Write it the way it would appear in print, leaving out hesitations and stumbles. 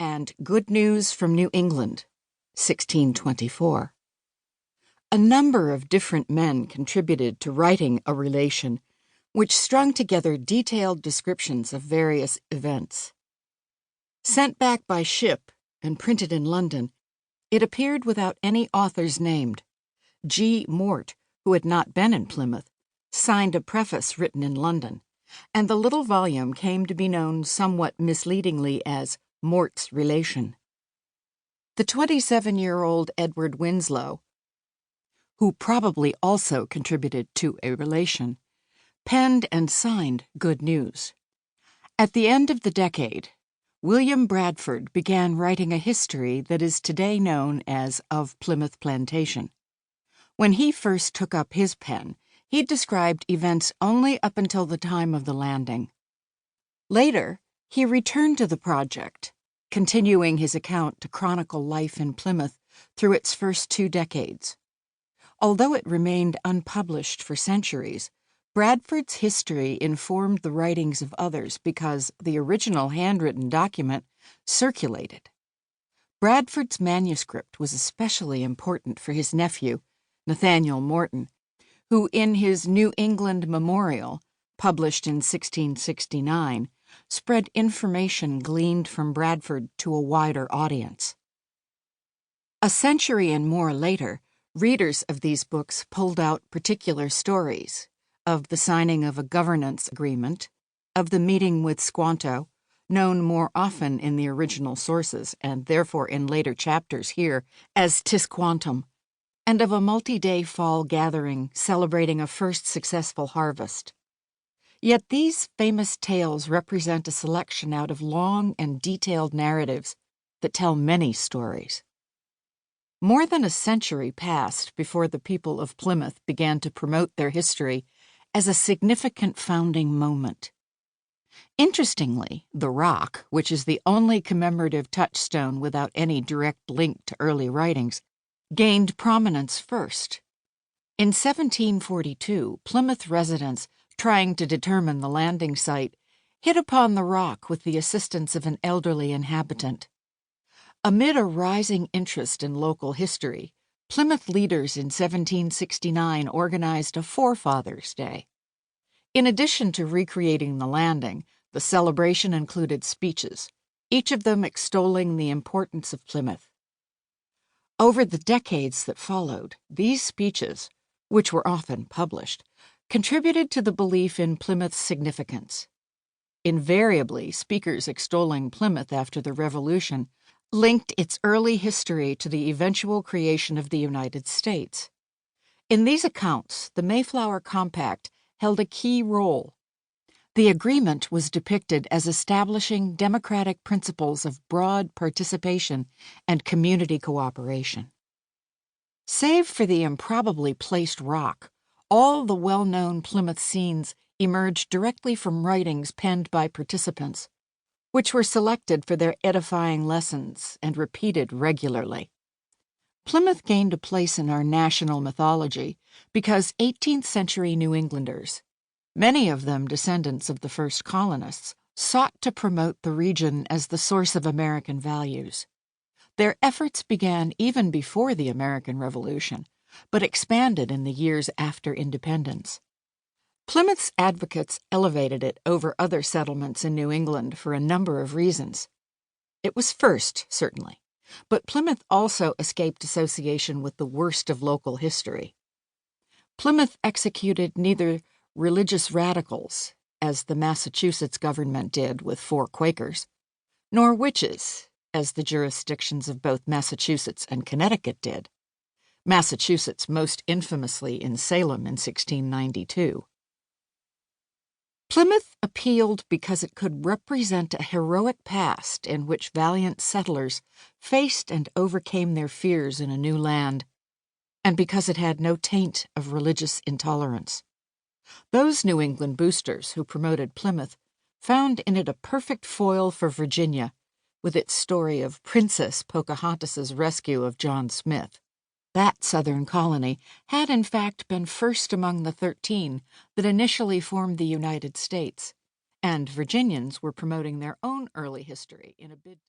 and Good News from New England, 1624. A number of different men contributed to writing a relation which strung together detailed descriptions of various events. Sent back by ship and printed in London, it appeared without any authors named. G. Mort, who had not been in Plymouth, signed a preface written in London, and the little volume came to be known somewhat misleadingly as Mort's Relation. The 27-year-old Edward Winslow, who probably also contributed to a relation, penned and signed Good News. At the end of the decade, William Bradford began writing a history that is today known as Of Plymouth Plantation. When he first took up his pen, he described events only up until the time of the landing. Later, he returned to the project, continuing his account to chronicle life in Plymouth through its first 2 decades. Although it remained unpublished for centuries, Bradford's history informed the writings of others because the original handwritten document circulated. Bradford's manuscript was especially important for his nephew, Nathaniel Morton, who in his New England Memorial, published in 1669, spread information gleaned from Bradford to a wider audience. A century and more later, readers of these books pulled out particular stories of the signing of a governance agreement, of the meeting with Squanto, known more often in the original sources and therefore in later chapters here as Tisquantum, and of a multi-day fall gathering celebrating a first successful harvest. Yet these famous tales represent a selection out of long and detailed narratives that tell many stories. More than a century passed before the people of Plymouth began to promote their history as a significant founding moment. Interestingly, the rock, which is the only commemorative touchstone without any direct link to early writings, gained prominence first. In 1742, Plymouth residents, trying to determine the landing site, hit upon the rock with the assistance of an elderly inhabitant. Amid a rising interest in local history, Plymouth leaders in 1769 organized a Forefathers' Day. In addition to recreating the landing, the celebration included speeches, each of them extolling the importance of Plymouth. Over the decades that followed, these speeches, which were often published, contributed to the belief in Plymouth's significance. Invariably, speakers extolling Plymouth after the Revolution linked its early history to the eventual creation of the United States. In these accounts, the Mayflower Compact held a key role. The agreement was depicted as establishing democratic principles of broad participation and community cooperation. Save for the improbably placed rock, all the well-known Plymouth scenes emerged directly from writings penned by participants, which were selected for their edifying lessons and repeated regularly. Plymouth gained a place in our national mythology because 18th-century New Englanders, many of them descendants of the first colonists, sought to promote the region as the source of American values. Their efforts began even before the American Revolution, but expanded in the years after independence. Plymouth's advocates elevated it over other settlements in New England for a number of reasons. It was first, certainly, but Plymouth also escaped association with the worst of local history. Plymouth executed neither religious radicals, as the Massachusetts government did with 4 Quakers, nor witches, as the jurisdictions of both Massachusetts and Connecticut did, Massachusetts most infamously in Salem in 1692. Plymouth appealed because it could represent a heroic past in which valiant settlers faced and overcame their fears in a new land, and because it had no taint of religious intolerance. Those New England boosters who promoted Plymouth found in it a perfect foil for Virginia, with its story of Princess Pocahontas's rescue of John Smith. That southern colony had in fact been first among the 13 that initially formed the United States, and Virginians were promoting their own early history in a bid